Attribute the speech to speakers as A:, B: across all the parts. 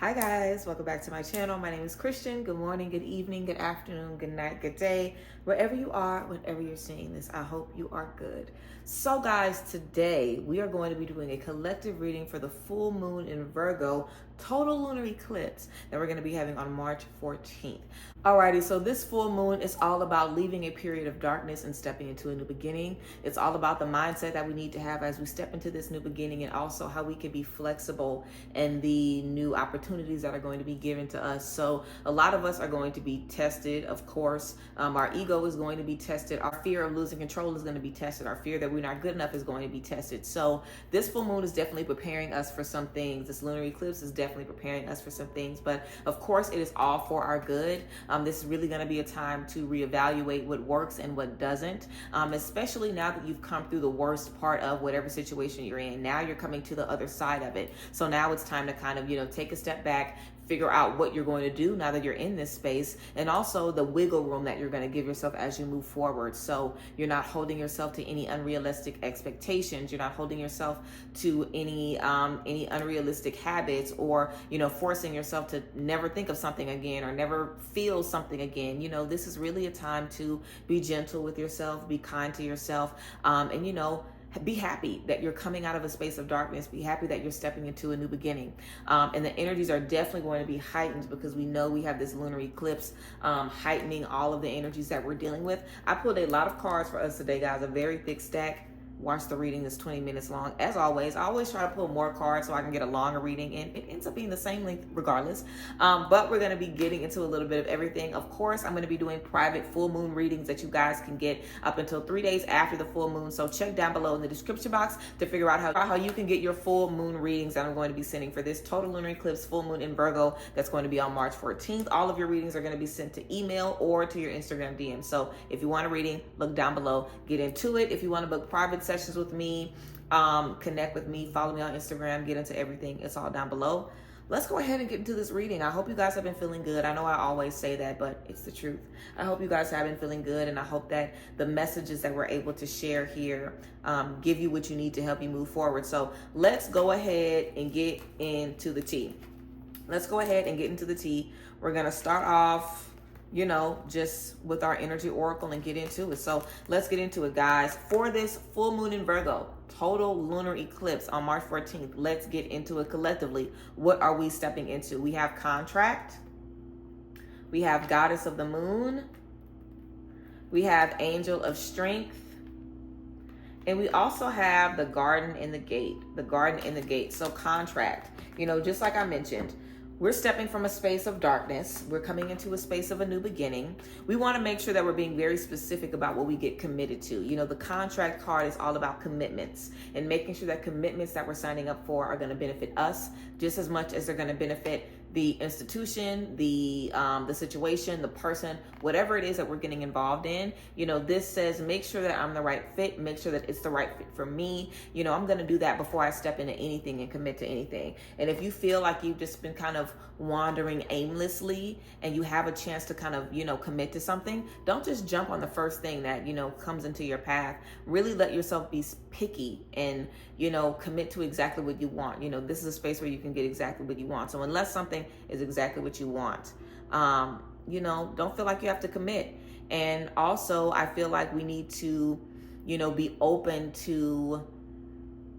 A: Hi guys, welcome back to my channel. My name is Christian. Good morning, good evening, good afternoon, good night, good day. Wherever you are, whenever you're seeing this, I hope you are good. So guys, today we are going to be doing a collective reading for the full moon in Virgo, total lunar eclipse that we're going to be having on March 14th. Alrighty, so this full moon is all about leaving a period of darkness and stepping into a new beginning. It's all about the mindset that we need to have as we step into this new beginning, and also how we can be flexible in the new opportunities that are going to be given to us. So a lot of us are going to be tested, of course. Our ego is going to be tested. Our fear of losing control is going to be tested. Our fear that we're not good enough is going to be tested. So this full moon is definitely preparing us for some things. This lunar eclipse is definitely preparing us for some things, but of course it is all for our good. This is really going to be a time to reevaluate what works and what doesn't, especially now that you've come through the worst part of whatever situation you're in. Now you're coming to the other side of it. So now it's time to kind of, take a step back, figure out what you're going to do now that you're in this space, and also the wiggle room that you're going to give yourself as you move forward. So you're not holding yourself to any unrealistic expectations. You're not holding yourself to any unrealistic habits, or forcing yourself to never think of something again or never feel something again. This is really a time to be gentle with yourself, be kind to yourself, and be happy that you're coming out of a space of darkness. Be happy that you're stepping into a new beginning. And the energies are definitely going to be heightened because we know we have this lunar eclipse heightening all of the energies that we're dealing with. I pulled a lot of cards for us today, guys, a very thick stack. Watch the reading is 20 minutes long. As always, I always try to pull more cards so I can get a longer reading, and it ends up being the same length regardless. But we're going to be getting into a little bit of everything. Of course, I'm going to be doing private full moon readings that you guys can get up until 3 days after the full moon. So check down below in the description box to figure out how you can get your full moon readings that I'm going to be sending for this total lunar eclipse full moon in Virgo that's going to be on March 14th. All of your readings are going to be sent to email or to your Instagram DM. So if you want a reading, look down below, get into it. If you want to book private sessions with me, connect with me, follow me on Instagram, get into everything. It's all down below. Let's go ahead and get into this reading. I hope you guys have been feeling good. I know I always say that, but it's the truth. I hope you guys have been feeling good, and I hope that the messages that we're able to share here give you what you need to help you move forward. So let's go ahead and get into the tea. Let's go ahead and get into the tea. We're going to start off just with our energy oracle and get into it. So let's get into it, guys. For this full moon in Virgo, total lunar eclipse on March 14th, let's get into it collectively. What are we stepping into? We have contract. We have goddess of the moon. We have angel of strength. And we also have the garden in the gate. The garden in the gate. So contract, just like I mentioned, we're stepping from a space of darkness. We're coming into a space of a new beginning. We want to make sure that we're being very specific about what we get committed to. The contract card is all about commitments and making sure that commitments that we're signing up for are going to benefit us just as much as they're going to benefit the institution, the situation, the person, whatever it is that we're getting involved in. This says, make sure that I'm the right fit, make sure that it's the right fit for me. I'm going to do that before I step into anything and commit to anything. And if you feel like you've just been kind of wandering aimlessly and you have a chance to kind of, commit to something, don't just jump on the first thing that, comes into your path. Really let yourself be picky and, commit to exactly what you want. This is a space where you can get exactly what you want. So unless something is exactly what you want, don't feel like you have to commit. And also I feel like we need to, be open to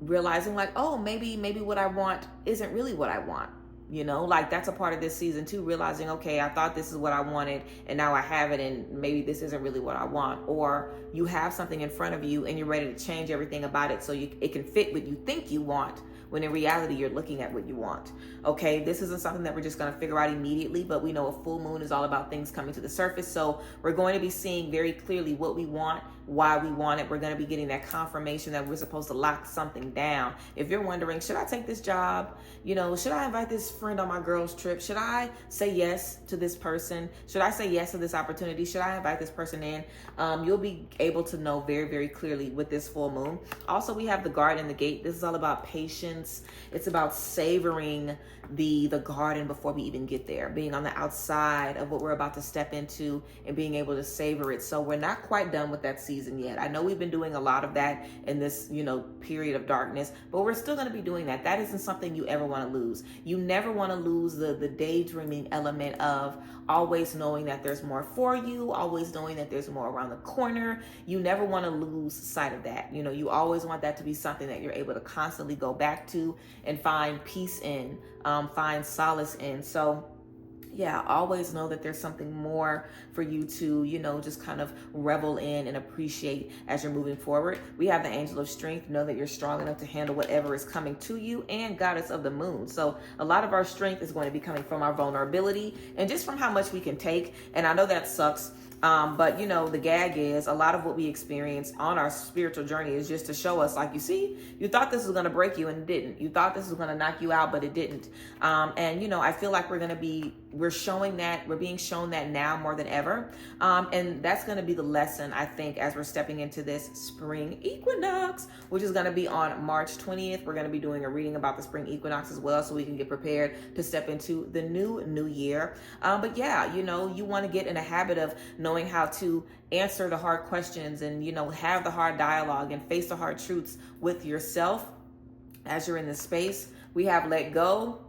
A: realizing like, oh, maybe what I want isn't really what I want. That's a part of this season too, realizing, okay, I thought this is what I wanted and now I have it, and maybe this isn't really what I want. Or you have something in front of you and you're ready to change everything about it so it can fit what you think you want, when in reality you're looking at what you want. Okay, this isn't something that we're just going to figure out immediately, but we know a full moon is all about things coming to the surface. So we're going to be seeing very clearly what we want, why we want it. We're going to be getting that confirmation that we're supposed to lock something down. If you're wondering, should I take this job? Should I invite this friend on my girls trip? Should I say yes to this person? Should I say yes to this opportunity? Should I invite this person in? You'll be able to know very, very clearly with this full moon. Also, we have the guard and the gate. This is all about patience, patience. It's about savoring the garden before we even get there, being on the outside of what we're about to step into and being able to savor it. So we're not quite done with that season yet. I know we've been doing a lot of that in this, period of darkness, but we're still going to be doing that. That isn't something you ever want to lose. You never want to lose the daydreaming element of always knowing that there's more for you, always knowing that there's more around the corner. You never want to lose sight of that. You always want that to be something that you're able to constantly go back to and find peace in, find solace in. So yeah, always know that there's something more for you to, just kind of revel in and appreciate as you're moving forward. We have the angel of strength. Know that you're strong enough to handle whatever is coming to you, and goddess of the moon. So a lot of our strength is going to be coming from our vulnerability and just from how much we can take. And I know that sucks. But the gag is a lot of what we experience on our spiritual journey is just to show us, like, you see, you thought this was going to break you and it didn't. You thought this was going to knock you out, but it didn't. And I feel like we're being shown that now more than ever. And that's going to be the lesson, I think, as we're stepping into this spring equinox, which is going to be on March 20th. We're going to be doing a reading about the spring equinox as well, so we can get prepared to step into the new year. But yeah, you want to get in a habit of knowing how to answer the hard questions and, have the hard dialogue and face the hard truths with yourself as you're in this space. We have let go.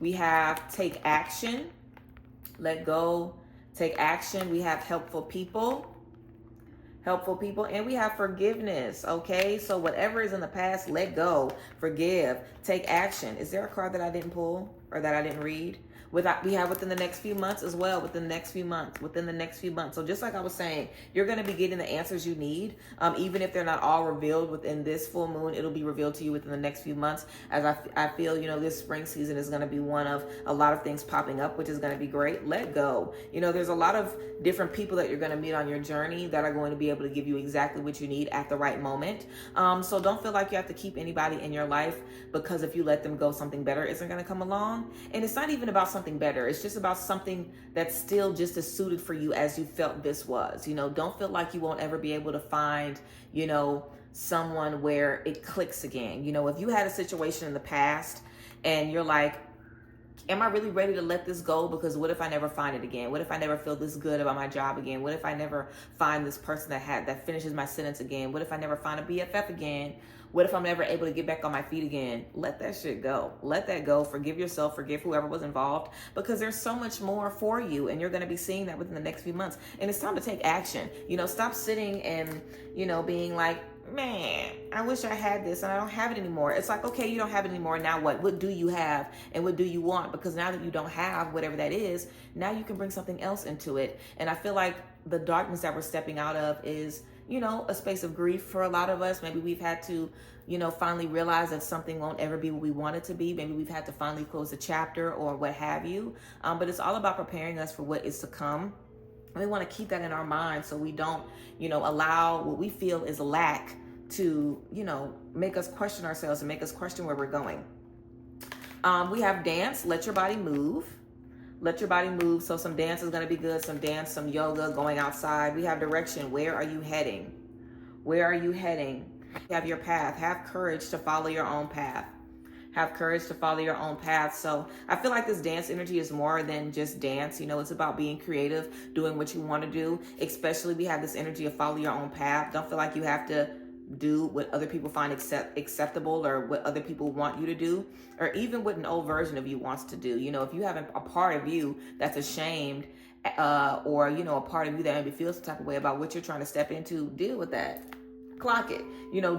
A: We have take action. Let go, take action. We have helpful people, and we have forgiveness. Okay, so whatever is in the past, let go, forgive, take action. Is there a card that I didn't pull or that I didn't read? We have within the next few months as well, within the next few months. So just like I was saying, you're going to be getting the answers you need. Even if they're not all revealed within this full moon, it'll be revealed to you within the next few months. As I feel, this spring season is going to be one of a lot of things popping up, which is going to be great. Let go. There's a lot of different people that you're going to meet on your journey that are going to be able to give you exactly what you need at the right moment. So don't feel like you have to keep anybody in your life, because if you let them go, something better isn't going to come along. And it's not even about something better. It's just about something that's still just as suited for you as you felt this was. Don't feel like you won't ever be able to find, someone where it clicks again. If you had a situation in the past and you're like, am I really ready to let this go? Because what if I never find it again? What if I never feel this good about my job again? What if I never find this person that finishes my sentence again? What if I never find a BFF again? What if I'm never able to get back on my feet again? Let that shit go. Let that go. Forgive yourself. Forgive whoever was involved, because there's so much more for you, and you're going to be seeing that within the next few months. And it's time to take action. Stop sitting and, being like, man, I wish I had this and I don't have it anymore. It's like, okay, you don't have it anymore. Now what? What do you have and what do you want? Because now that you don't have whatever that is, now you can bring something else into it. And I feel like the darkness that we're stepping out of is, a space of grief for a lot of us. Maybe we've had to, finally realize that something won't ever be what we want it to be. Maybe we've had to finally close a chapter or what have you. But it's all about preparing us for what is to come. And we want to keep that in our mind so we don't, allow what we feel is lack to, make us question ourselves and make us question where we're going. We have dance, let your body move. Let your body move. So some dance is going to be good. Some dance, some yoga, going outside. We have direction. Where are you heading? Where are you heading? You have your path. Have courage to follow your own path. Have courage to follow your own path. So I feel like this dance energy is more than just dance. It's about being creative, doing what you want to do. Especially we have this energy of follow your own path. Don't feel like you have to do what other people find acceptable or what other people want you to do, or even what an old version of you wants to do. If you have a part of you that's ashamed, or, a part of you that maybe feels some type of way about what you're trying to step into, deal with that. Clock it.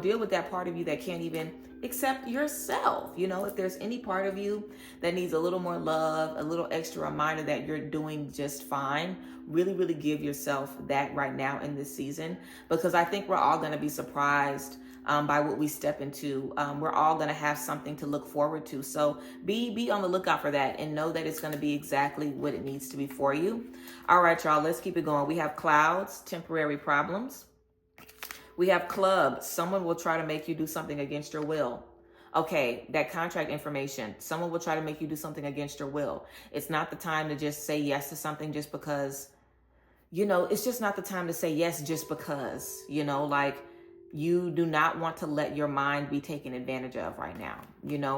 A: Deal with that part of you that can't even accept yourself. If there's any part of you that needs a little more love, a little extra reminder that you're doing just fine, really, really give yourself that right now in this season, because I think we're all going to be surprised by what we step into. We're all going to have something to look forward to. So be on the lookout for that and know that it's going to be exactly what it needs to be for you. All right, y'all, let's keep it going. We have clouds, temporary problems. We have club. Someone will try to make you do something against your will. Okay, that contract information. Someone will try to make you do something against your will. It's not the time to just say yes to something just because, it's just not the time to say yes just because, like You do not want to let your mind be taken advantage of right now,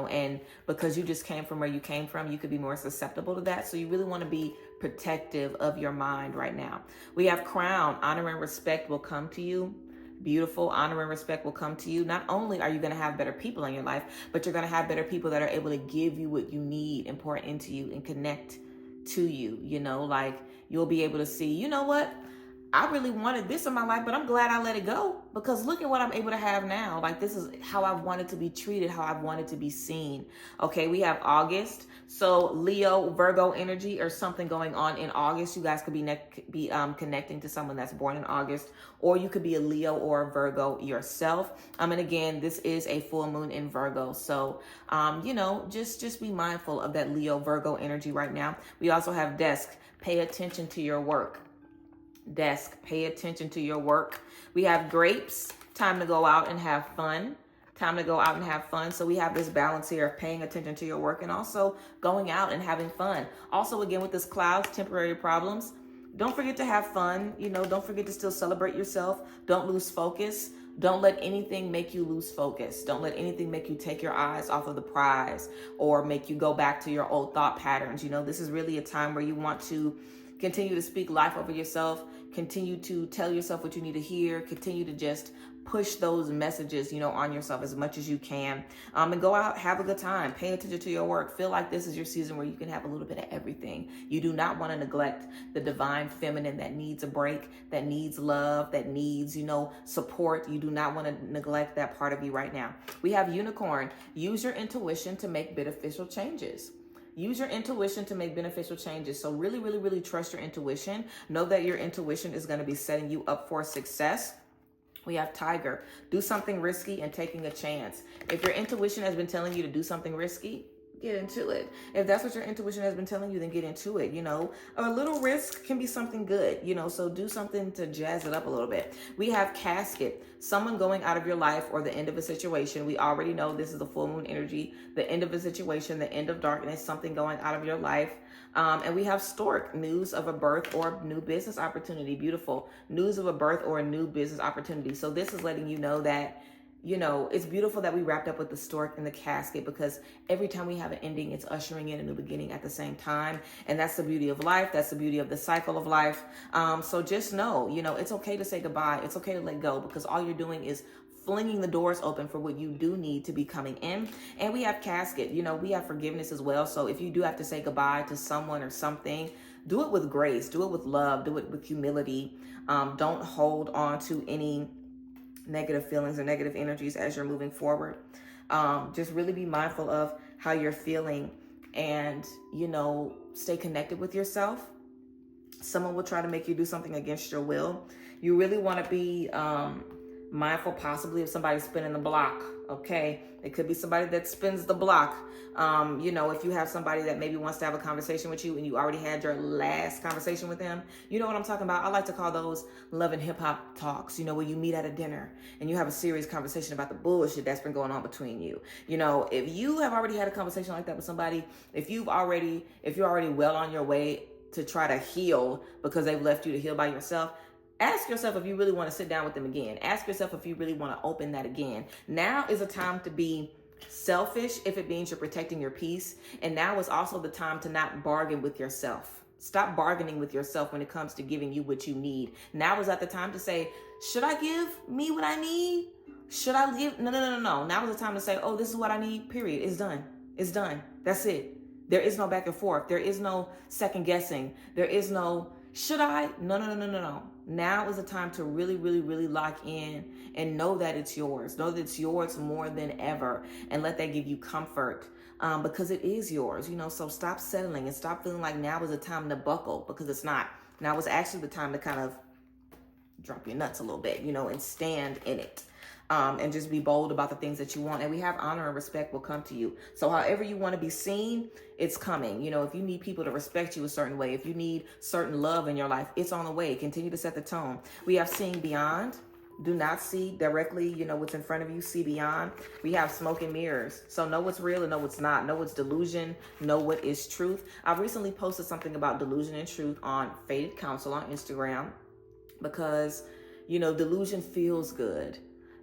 A: and because you just came from where you came from, you could be more susceptible to that. So you really want to be protective of your mind right now. We have crown. Honor and respect will come to you. Beautiful. Honor and respect will come to you. Not only are you going to have better people in your life, but you're going to have better people that are able to give you what you need and pour into you and connect to you. Like you'll be able to see, you know what? I really wanted this in my life, but I'm glad I let it go, because look at what I'm able to have now. Like, this is how I wanted to be treated, how I wanted to be seen. Okay, we have August. So Leo, Virgo energy, or something going on in August. You guys could be connecting to someone that's born in August, or you could be a Leo or a Virgo yourself. And again, this is a full moon in Virgo. So, just be mindful of that Leo, Virgo energy right now. We also have desk. Pay attention to your work. Desk, pay attention to your work. We have grapes, time to go out and have fun. Time to go out and have fun. So we have this balance here of paying attention to your work and also going out and having fun. Also, again, with this clouds, temporary problems, don't forget to have fun. Don't forget to still celebrate yourself. Don't lose focus. Don't let anything make you lose focus. Don't let anything make you take your eyes off of the prize or make you go back to your old thought patterns. This is really a time where you want to continue to speak life over yourself, continue to tell yourself what you need to hear, continue to just push those messages, on yourself as much as you can, and go out, have a good time, pay attention to your work. Feel like this is your season where you can have a little bit of everything. You do not want to neglect the divine feminine that needs a break, that needs love, that needs, support. You do not want to neglect that part of you right now. We have unicorn. Use your intuition to make beneficial changes. Use your intuition to make beneficial changes. So really, really, really trust your intuition. Know that your intuition is going to be setting you up for success. We have tiger. Do something risky and taking a chance. If your intuition has been telling you to do something risky, get into it. If that's what your intuition has been telling you, then get into it. A little risk can be something good, so do something to jazz it up a little bit. We have casket, someone going out of your life or the end of a situation. We already know this is the full moon energy, the end of a situation, the end of darkness, something going out of your life. And we have stork, news of a birth or new business opportunity. Beautiful. News of a birth or a new business opportunity. So this is letting you know that it's beautiful that we wrapped up with the stork and the casket, because every time we have an ending, it's ushering in a new beginning at the same time. And that's the beauty of life. That's the beauty of the cycle of life. So just know, it's okay to say goodbye. It's okay to let go, because all you're doing is flinging the doors open for what you do need to be coming in. And we have casket, we have forgiveness as well. So if you do have to say goodbye to someone or something, do it with grace, do it with love, do it with humility. Don't hold on to any negative feelings or negative energies as you're moving forward. Just really be mindful of how you're feeling and, stay connected with yourself. Someone will try to make you do something against your will. You really want to be mindful possibly of somebody spinning the block. Okay. It could be somebody that spins the block. If you have somebody that maybe wants to have a conversation with you and you already had your last conversation with them, you know what I'm talking about? I like to call those love and hip hop talks, where you meet at a dinner and you have a serious conversation about the bullshit that's been going on between you. If you have already had a conversation like that with somebody, if you're already well on your way to try to heal because they've left you to heal by yourself, ask yourself if you really want to sit down with them again. Ask yourself if you really want to open that again. Now is a time to be selfish if it means you're protecting your peace. And now is also the time to not bargain with yourself. Stop bargaining with yourself when it comes to giving you what you need. Now is not the time to say, should I give me what I need? Should I give? No. Now is the time to say, oh, this is what I need, period. It's done. It's done. That's it. There is no back and forth. There is no second guessing. There is no, should I? No. Now is the time to really, really, really lock in and know that it's yours. Know that it's yours more than ever, and let that give you comfort because it is yours. So stop settling and stop feeling like now is the time to buckle, because it's not. Now is actually the time to kind of drop your nuts a little bit, and stand in it. And just be bold about the things that you want. And we have honor and respect will come to you. So however you want to be seen, it's coming. If you need people to respect you a certain way, if you need certain love in your life, it's on the way. Continue to set the tone. We have seeing beyond. Do not see directly, what's in front of you. See beyond. We have smoke and mirrors. So know what's real and know what's not. Know what's delusion. Know what is truth. I recently posted something about delusion and truth on Faded Counsel on Instagram because, delusion feels good.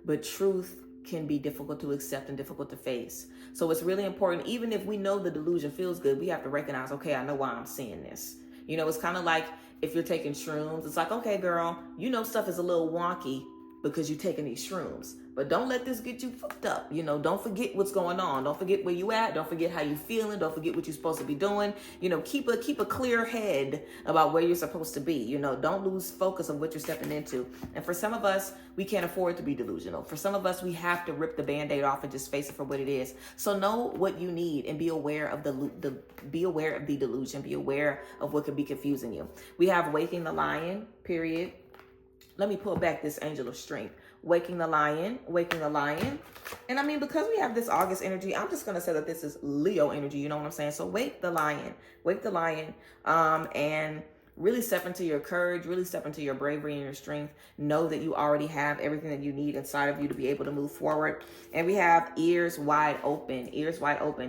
A: but truth can be difficult to accept and difficult to face. So it's really important, even if we know the delusion feels good, we have to recognize, okay, I know why I'm seeing this. You know, it's kind of like if you're taking shrooms, it's like, okay, girl, you know stuff is a little wonky because you're taking these shrooms. But don't let this get you fucked up. You know, don't forget what's going on. Don't forget where you at. Don't forget how you feeling. Don't forget what you're supposed to be doing. You know, keep a clear head about where you're supposed to be. You know, don't lose focus on what you're stepping into. And for some of us, we can't afford to be delusional. For some of us, we have to rip the Band-Aid off and just face it for what it is. So know what you need and be aware of the delusion. Be aware of what could be confusing you. We have Waking the Lion, period. Let me pull back this Angel of Strength. Waking the Lion. And I mean, because we have this August energy, I'm just going to say that this is Leo energy. You know what I'm saying? So wake the lion, and really step into your courage, really step into your bravery and your strength. Know that you already have everything that you need inside of you to be able to move forward. And we have ears wide open.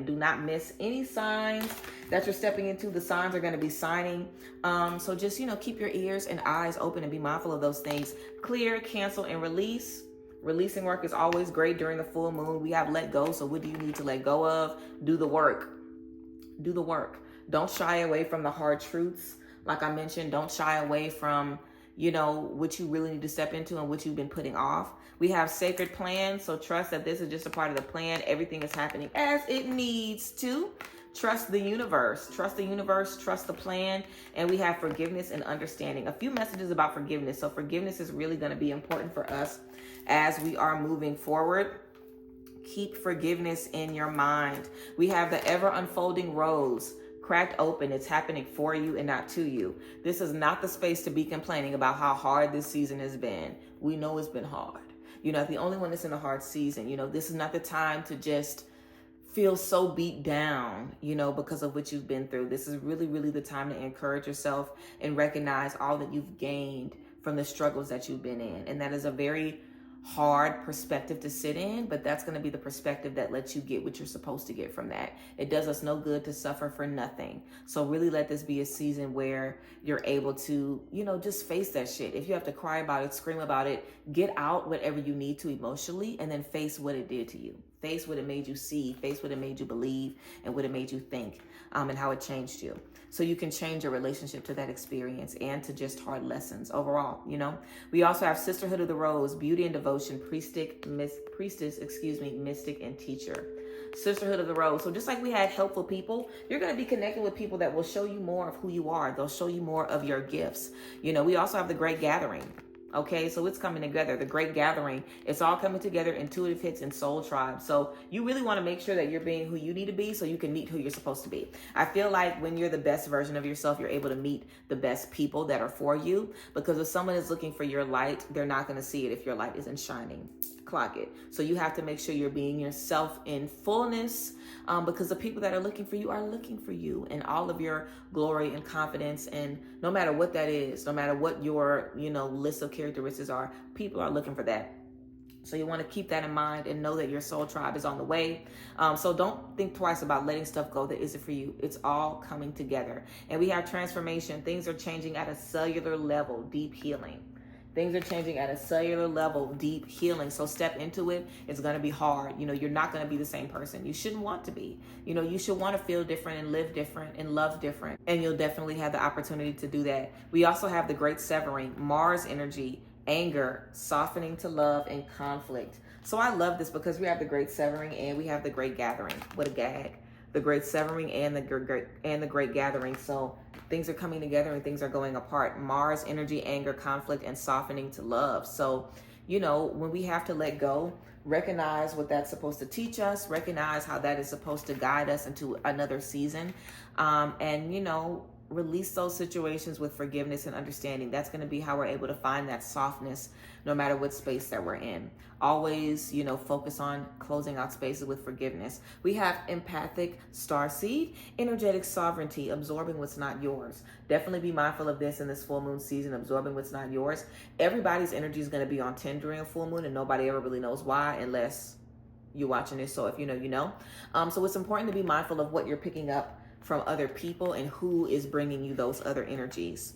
A: Do not miss any signs that you're stepping into. The signs are going to be signing. So just, you know, keep your ears and eyes open and be mindful of those things. Clear, cancel, and release. Releasing work is always great during the full moon. We have let go. So what do you need to let go of? Do the work. Don't shy away from the hard truths. Like I mentioned, don't shy away from, you know, what you really need to step into and what you've been putting off. We have sacred plans. So trust that this is just a part of the plan. Everything is happening as it needs to. Trust the universe, trust the plan. And we have forgiveness and understanding. A few messages about forgiveness. So forgiveness is really going to be important for us as we are moving forward. Keep forgiveness in your mind. We have the ever unfolding rose. Cracked open. It's happening for you and not to you. This is not the space to be complaining about how hard this season has been. We know it's been hard. You're not the only one that's in a hard season. You know, this is not the time to just feel so beat down, you know, because of what you've been through. This is really, really the time to encourage yourself and recognize all that you've gained from the struggles that you've been in. And that is a very hard perspective to sit in, but that's going to be the perspective that lets you get what you're supposed to get from that. It does us no good to suffer for nothing. So really let this be a season where you're able to, you know, just face that shit. If you have to cry about it, scream about it, get out whatever you need to emotionally, and then face what it did to you. Face what it made you see, face what it made you believe, and what it made you think, and how it changed you. So you can change your relationship to that experience and to just hard lessons overall, you know. We also have Sisterhood of the Rose, Beauty and Devotion, Mystic, and Teacher. Sisterhood of the Rose. So just like we had helpful people, you're going to be connected with people that will show you more of who you are. They'll show you more of your gifts. You know, we also have the Great Gathering. Okay, so it's coming together. The Great Gathering, it's all coming together, intuitive hits and soul tribe. So you really want to make sure that you're being who you need to be so you can meet who you're supposed to be. I feel like when you're the best version of yourself, you're able to meet the best people that are for you, because if someone is looking for your light, they're not going to see it if your light isn't shining. Clock it. So you have to make sure you're being yourself in fullness, because the people that are looking for you and all of your glory and confidence. And no matter what that is, no matter what your, you know, list of characteristics are, people are looking for that. So you want to keep that in mind and know that your soul tribe is on the way. So don't think twice about letting stuff go that isn't for you. It's all coming together. And we have transformation. Things are changing at a cellular level, deep healing. Things are changing at a cellular level, deep healing. So step into it. It's going to be hard. You know, you're not going to be the same person. You shouldn't want to be. You know, you should want to feel different and live different and love different. And you'll definitely have the opportunity to do that. We also have the Great Severing, Mars energy, anger, softening to love, and conflict. So I love this because we have the Great Severing and we have the Great Gathering. What a gag. The Great Severing and the Great Gathering. So things are coming together and things are going apart. Mars energy, anger, conflict, and softening to love. So, you know, when we have to let go, recognize what that's supposed to teach us, recognize how that is supposed to guide us into another season. And, you know, release those situations with forgiveness and understanding. That's going to be how we're able to find that softness no matter what space that we're in. Always, you know, focus on closing out spaces with forgiveness. We have empathic starseed, energetic sovereignty, absorbing what's not yours. Definitely be mindful of this in this full moon season, absorbing what's not yours. Everybody's energy is going to be on 10 during a full moon, and nobody ever really knows why unless you're watching this. So if you know, you know. So it's important to be mindful of what you're picking up from other people and who is bringing you those other energies.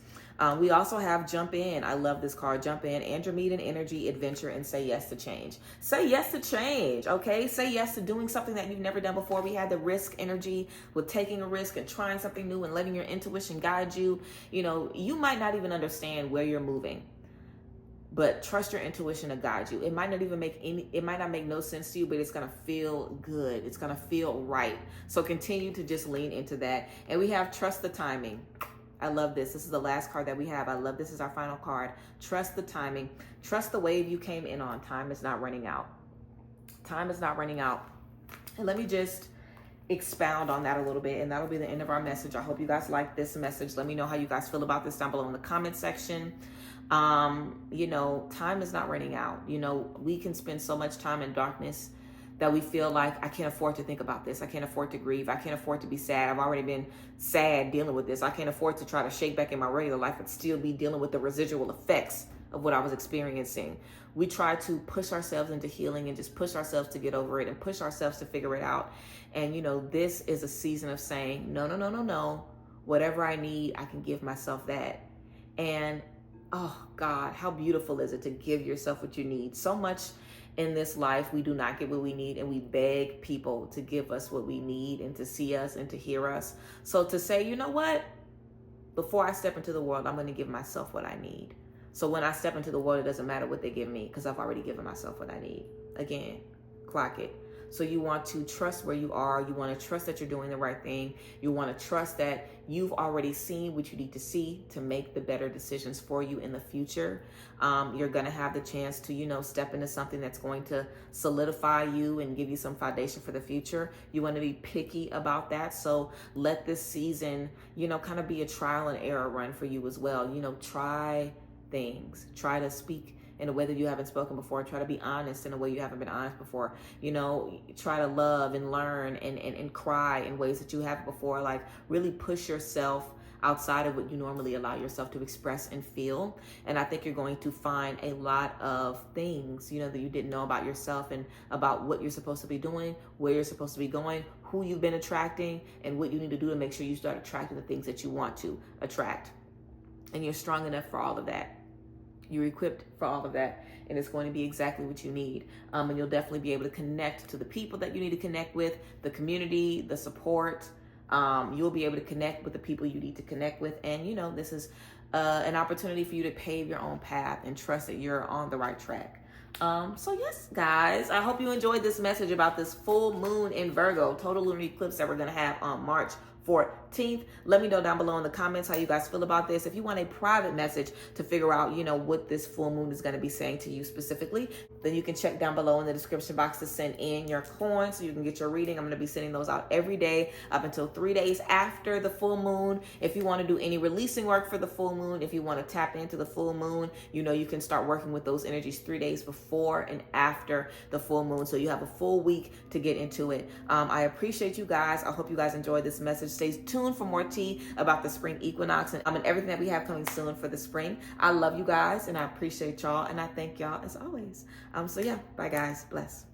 A: We also have jump in. I love this card. Jump in, Andromedan energy, adventure, and say yes to change. Say yes to change, okay? Say yes to doing something that you've never done before. We had the risk energy with taking a risk and trying something new and letting your intuition guide you. You know, you might not even understand where you're moving, but trust your intuition to guide you. It might not make no sense to you, but it's gonna feel good. It's gonna feel right. So continue to just lean into that. And we have trust the timing. I love this. This is the last card that we have. I love this is our final card. Trust the timing. Trust the wave you came in on. Time is not running out. Time is not running out. And let me just expound on that a little bit, and that'll be the end of our message. I hope you guys like this message. Let me know how you guys feel about this down below in the comment section. You know, time is not running out. You know, we can spend so much time in darkness that we feel like, I can't afford to think about this. I can't afford to grieve. I can't afford to be sad. I've already been sad dealing with this. I can't afford to try to shake back in my regular life and still be dealing with the residual effects of what I was experiencing. We try to push ourselves into healing and just push ourselves to get over it and push ourselves to figure it out. And, you know, this is a season of saying, no, no, no, no, no. Whatever I need, I can give myself that. And, oh God, how beautiful is it to give yourself what you need? So much in this life, we do not get what we need, and we beg people to give us what we need and to see us and to hear us. So to say, you know what? Before I step into the world, I'm going to give myself what I need. So when I step into the world, it doesn't matter what they give me because I've already given myself what I need. Again, clock it. So you want to trust where you are. You want to trust that you're doing the right thing. You want to trust that you've already seen what you need to see to make the better decisions for you in the future. You're going to have the chance to, you know, step into something that's going to solidify you and give you some foundation for the future. You want to be picky about that. So let this season, you know, kind of be a trial and error run for you as well. You know, try things. Try to speak in a way that you haven't spoken before. Try to be honest in a way you haven't been honest before. You know, try to love and learn and cry in ways that you haven't before. Like, really push yourself outside of what you normally allow yourself to express and feel. And I think you're going to find a lot of things, you know, that you didn't know about yourself and about what you're supposed to be doing, where you're supposed to be going, who you've been attracting, and what you need to do to make sure you start attracting the things that you want to attract. And you're strong enough for all of that. You're equipped for all of that, and it's going to be exactly what you need. And you'll definitely be able to connect to the people that you need to connect with, the community, the support. You'll be able to connect with the people you need to connect with. And, you know, this is an opportunity for you to pave your own path and trust that you're on the right track. So yes, guys, I hope you enjoyed this message about this full moon in Virgo, total lunar eclipse that we're going to have on March 14th. Let me know down below in the comments how you guys feel about this. If you want a private message to figure out, you know, what this full moon is going to be saying to you specifically, then you can check down below in the description box to send in your coins so you can get your reading. I'm going to be sending those out every day up until 3 days after the full moon. If you want to do any releasing work for the full moon, if you want to tap into the full moon, you know, you can start working with those energies 3 days before and after the full moon. So you have a full week to get into it. I appreciate you guys. I hope you guys enjoyed this message. Stay tuned for more tea about the spring equinox and everything that we have coming soon for the spring. I love you guys, and I appreciate y'all, and I thank y'all as always. So yeah, bye guys. Bless.